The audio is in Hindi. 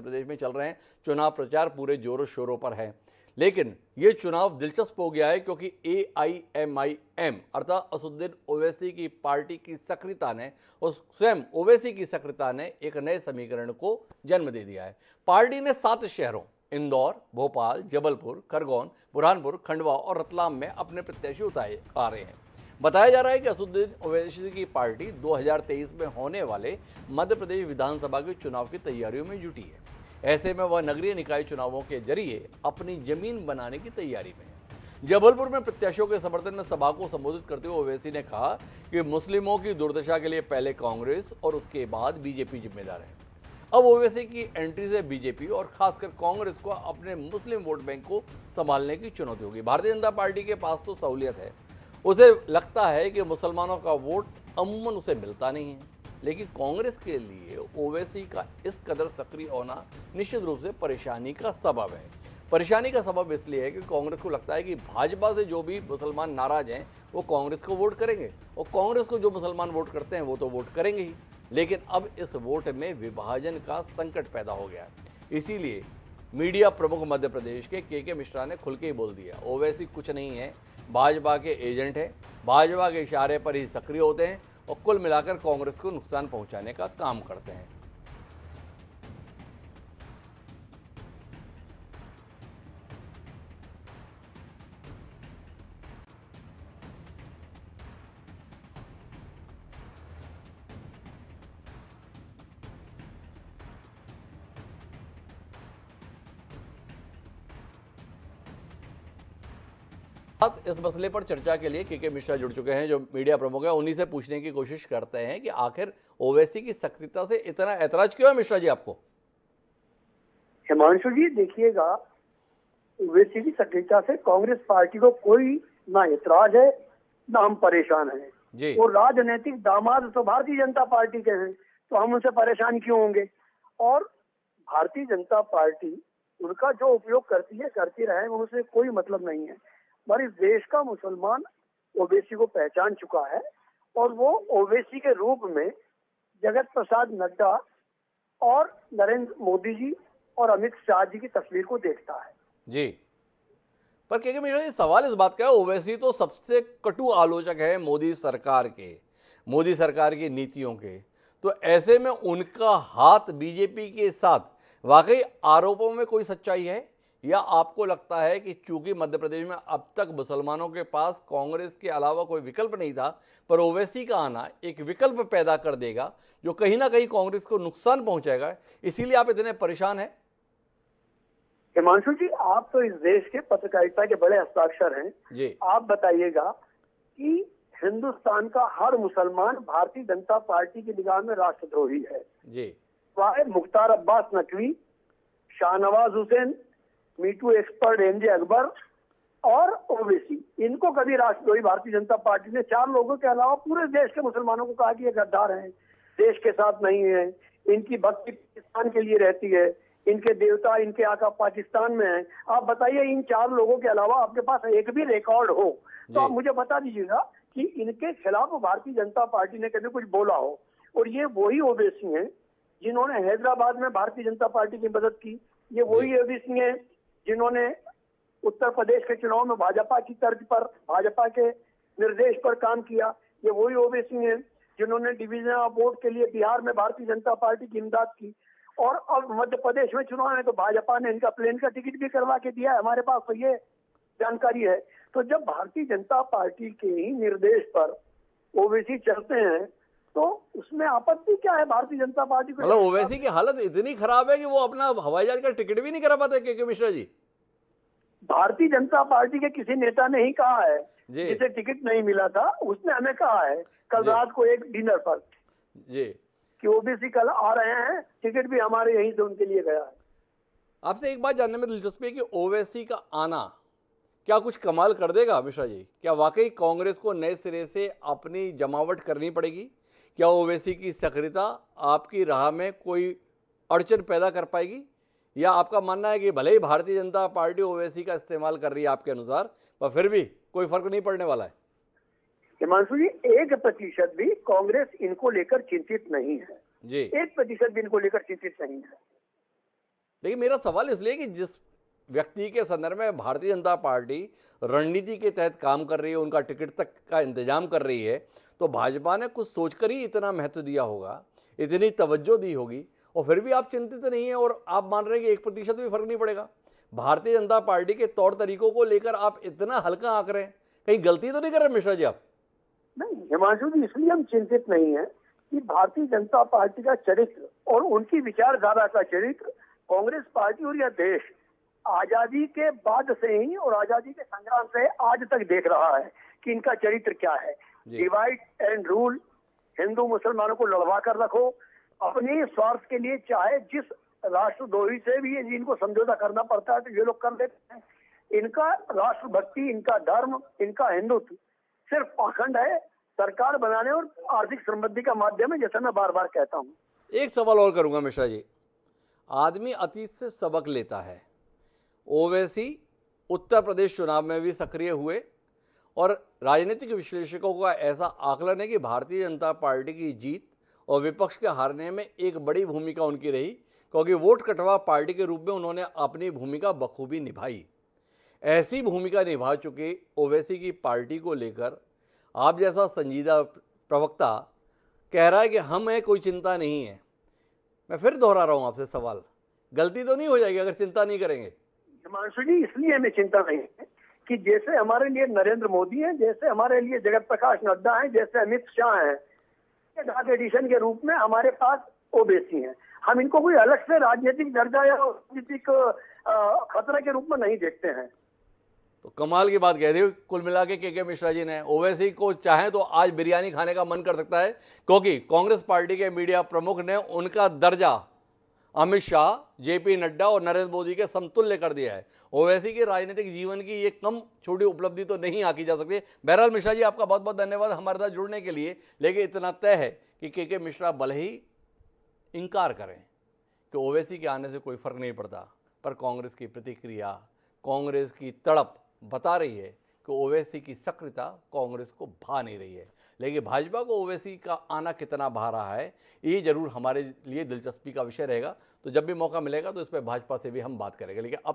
प्रदेश में चल रहे हैं, चुनाव प्रचार पूरे जोरों शोरों पर है। लेकिन ये चुनाव दिलचस्प हो गया है क्योंकि AIMIM अर्थात असदुद्दीन ओवैसी की पार्टी की सक्रियता ने और स्वयं ओवैसी की सक्रियता ने एक नए समीकरण को जन्म दे दिया है। पार्टी ने 7 शहरों इंदौर, भोपाल, जबलपुर, खरगोन, बुरहानपुर, खंडवा और रतलाम में अपने प्रत्याशी उतारे आ रहे हैं। बताया जा रहा है कि असदुद्दीन ओवैसी की पार्टी 2023 में होने वाले मध्य प्रदेश विधानसभा के चुनाव की तैयारियों में जुटी है। ऐसे में वह नगरीय निकाय चुनावों के जरिए अपनी जमीन बनाने की तैयारी में है। जबलपुर में प्रत्याशियों के समर्थन में सभा को संबोधित करते हुए ओवैसी ने कहा कि मुस्लिमों की दुर्दशा के लिए पहले कांग्रेस और उसके बाद बीजेपी जिम्मेदार है। अब ओवैसी की एंट्री से बीजेपी और खासकर कांग्रेस को अपने मुस्लिम वोट बैंक को संभालने की चुनौती होगी। भारतीय जनता पार्टी के पास तो सहूलियत है, उसे लगता है कि मुसलमानों का वोट अमूमन उसे मिलता नहीं है, लेकिन कांग्रेस के लिए ओवैसी का इस कदर सक्रिय होना निश्चित रूप से परेशानी का सबब है। परेशानी का सबब इसलिए है कि कांग्रेस को लगता है कि भाजपा से जो भी मुसलमान नाराज हैं वो कांग्रेस को वोट करेंगे और कांग्रेस को जो मुसलमान वोट करते हैं वो तो वोट करेंगे ही। लेकिन अब इस वोट में विभाजन का संकट पैदा हो गया है। इसीलिए मीडिया प्रमुख मध्य प्रदेश के के मिश्रा ने खुल के ही बोल दिया, ओवैसी कुछ नहीं है, भाजपा के एजेंट हैं, भाजपा के इशारे पर ही सक्रिय होते हैं और कुल मिलाकर कांग्रेस को नुकसान पहुंचाने का काम करते हैं। इस मसले पर चर्चा के लिए के मिश्रा जुड़ चुके हैं, जो मीडिया प्रमुख है। उन्हीं से पूछने की कोशिश करते हैं कि आखिर ओवैसी की सक्रियता से इतना ऐतराज क्यों है मिश्रा जी आपको? हिमांशु जी देखिएगा, ओवैसी की सक्रियता से कांग्रेस पार्टी को कोई ना ऐतराज है ना हम परेशान हैं जी। वो राजनीतिक दामाद तो भारतीय जनता पार्टी के हैं, तो हम उनसे परेशान क्यों होंगे। और भारतीय जनता पार्टी उनका जो उपयोग करती रहे, उनसे कोई मतलब नहीं है। पर इस देश का मुसलमान ओवैसी को पहचान चुका है और वो ओवैसी के रूप में जगत प्रसाद नड्डा और नरेंद्र मोदी जी और अमित शाह जी की तस्वीर को देखता है जी। पर के मिश्रा जी, सवाल इस बात का है, ओवैसी तो सबसे कटु आलोचक है मोदी सरकार के, मोदी सरकार की नीतियों के। तो ऐसे में उनका हाथ बीजेपी के साथ वाकई आरोपों में कोई सच्चाई है, या आपको लगता है कि चूंकि मध्य प्रदेश में अब तक मुसलमानों के पास कांग्रेस के अलावा कोई विकल्प नहीं था, पर ओवैसी का आना एक विकल्प पैदा कर देगा जो कहीं ना कहीं कांग्रेस को नुकसान पहुंचाएगा, इसीलिए आप इतने परेशान हैं? हिमांशु जी, आप तो इस देश के पत्रकारिता के बड़े हस्ताक्षर हैं जी। आप बताइएगा कि हिंदुस्तान का हर मुसलमान भारतीय जनता पार्टी की निगाह में राष्ट्रद्रोही है जी। चाहे Mukhtar Abbas Naqvi, Shahnawaz Hussain, me too expert MJ Akbar और ओवैसी, इनको कभी राष्ट्रद्रोही भारतीय जनता पार्टी ने 4 लोगों के अलावा पूरे देश के मुसलमानों को कहा कि ये गद्दार हैं, देश के साथ नहीं है, इनकी भक्ति पाकिस्तान के लिए रहती है, इनके देवता इनके आका पाकिस्तान में है। आप बताइए, इन 4 लोगों के अलावा आपके पास एक भी रिकॉर्ड हो तो आप मुझे बता दीजिएगा कि इनके खिलाफ भारतीय जनता पार्टी ने कभी कुछ बोला हो। और ये वही ओवैसी हैं जिन्होंने हैदराबाद में भारतीय जनता पार्टी की मदद की, ये वही ओवैसी हैं जिन्होंने उत्तर प्रदेश के चुनाव में भाजपा की तर्ज पर, भाजपा के निर्देश पर काम किया, ये वही ओवैसी हैं जिन्होंने डिवीजन ऑफ वोट के लिए बिहार में भारतीय जनता पार्टी की इमदाद की। और अब मध्य प्रदेश में चुनाव है तो भाजपा ने इनका प्लेन का टिकट भी करवा के दिया है, हमारे पास तो ये जानकारी है। तो जब भारतीय जनता पार्टी के ही निर्देश पर ओवैसी चलते हैं तो उसमें आपत्ति क्या है भारतीय जनता पार्टी को? मतलब ओवैसी की हालत इतनी खराब है कि वो अपना हवाई जहाज का टिकट भी नहीं करा पाते के मिश्रा जी? भारतीय जनता पार्टी के किसी नेता ने ही कहा है, जिसे टिकट नहीं मिला था उसने हमें कहा है कल रात को एक डिनर पर जी कि ओबीसी कल आ रहे हैं, टिकट भी हमारे यहीं से उनके लिए गया है। आपसे एक बात जानने में दिलचस्पी है कि ओवैसी का आना क्या कुछ कमाल कर देगा मिश्रा जी? क्या वाकई कांग्रेस को नए सिरे से अपनी जमावट करनी पड़ेगी? क्या ओवैसी की सक्रियता आपकी राह में कोई अड़चन पैदा कर पाएगी, या आपका मानना है कि भले ही भारतीय जनता पार्टी ओवैसी का इस्तेमाल कर रही है आपके अनुसार, पर फिर भी कोई फर्क नहीं पड़ने वाला है? हिमांशु जी, 1% भी कांग्रेस इनको लेकर चिंतित नहीं है जी। 1% भी इनको लेकर चिंतित नहीं है। लेकिन मेरा सवाल इसलिए कि जिस व्यक्ति के संदर्भ में भारतीय जनता पार्टी रणनीति के तहत काम कर रही है, उनका टिकट तक का इंतजाम कर रही है, तो भाजपा ने कुछ सोचकर ही इतना महत्व दिया होगा, इतनी तवज्जो दी होगी, और फिर भी आप चिंतित नहीं है और आप मान रहे हैं कि 1% भी फर्क नहीं पड़ेगा। भारतीय जनता पार्टी के तौर तरीकों को लेकर आप इतना हल्का आंक रहे हैं, कहीं गलती तो नहीं कर रहे मिश्रा जी आप? नहीं हिमांशु जी, इसलिए हम चिंतित नहीं है कि भारतीय जनता पार्टी का चरित्र और उनकी विचारधारा का चरित्र कांग्रेस पार्टी और यह देश आजादी के बाद से ही और आजादी के संग्राम से आज तक देख रहा है कि इनका चरित्र क्या है। डिवाइड एंड रूल, हिंदू मुसलमानों को लड़वा कर रखो, अपने स्वार्थ के लिए चाहे जिस राष्ट्रद्रोही से भी इनको समझौता करना पड़ता है तो ये लोग कर लेते हैं। इनका राष्ट्रभक्ति, इनका धर्म, इनका हिंदुत्व सिर्फ पाखंड है, सरकार बनाने और आर्थिक समृद्धि का माध्यम है, जैसा मैं बार बार कहता हूँ। एक सवाल और करूंगा मिश्रा जी, आदमी अतीत से सबक लेता है। ओवैसी उत्तर प्रदेश चुनाव में भी सक्रिय हुए और राजनीतिक विश्लेषकों का ऐसा आकलन है कि भारतीय जनता पार्टी की जीत और विपक्ष के हारने में एक बड़ी भूमिका उनकी रही, क्योंकि वोट कटवा पार्टी के रूप में उन्होंने अपनी भूमिका बखूबी निभाई। ऐसी भूमिका निभा चुके ओवैसी की पार्टी को लेकर आप जैसा संजीदा प्रवक्ता कह रहा है कि हमें कोई चिंता नहीं है। मैं फिर दोहरा रहा हूं आपसे सवाल, गलती तो नहीं हो जाएगी अगर चिंता नहीं करेंगे? हिमांशु जी, इसलिए हमें चिंता नहीं है कि जैसे हमारे लिए नरेंद्र मोदी हैं, जैसे हमारे लिए जगत प्रकाश नड्डा हैं, जैसे अमित शाह हैं, डार्क एडिशन के रूप में हमारे पास ओबीसी हैं। हम इनको कोई अलग से राजनीतिक दर्जा या राजनीतिक खतरा के रूप में नहीं देखते हैं। तो कमाल की बात कह दी कुल मिला के मिश्रा जी ने। ओवैसी को चाहे तो आज बिरयानी खाने का मन कर सकता है, क्योंकि कांग्रेस पार्टी के मीडिया प्रमुख ने उनका दर्जा अमित शाह, जेपी नड्डा और नरेंद्र मोदी के समतुल्य कर दिया है। ओवैसी के राजनीतिक जीवन की ये कम छोटी उपलब्धि तो नहीं आंकी जा सकती। बहरहाल मिश्रा जी, आपका बहुत बहुत धन्यवाद हमारे साथ जुड़ने के लिए। लेकिन इतना तय है कि के मिश्रा भले ही इनकार करें कि ओवैसी के आने से कोई फर्क नहीं पड़ता, पर कांग्रेस की प्रतिक्रिया, कांग्रेस की तड़प बता रही है कि ओवैसी की सक्रियता कांग्रेस को भा नहीं रही है। लेकिन भाजपा को ओवैसी का आना कितना भा रहा है, ये जरूर हमारे लिए दिलचस्पी का विषय रहेगा। तो जब भी मौका मिलेगा तो इस पर भाजपा से भी हम बात करेंगे। लेकिन अब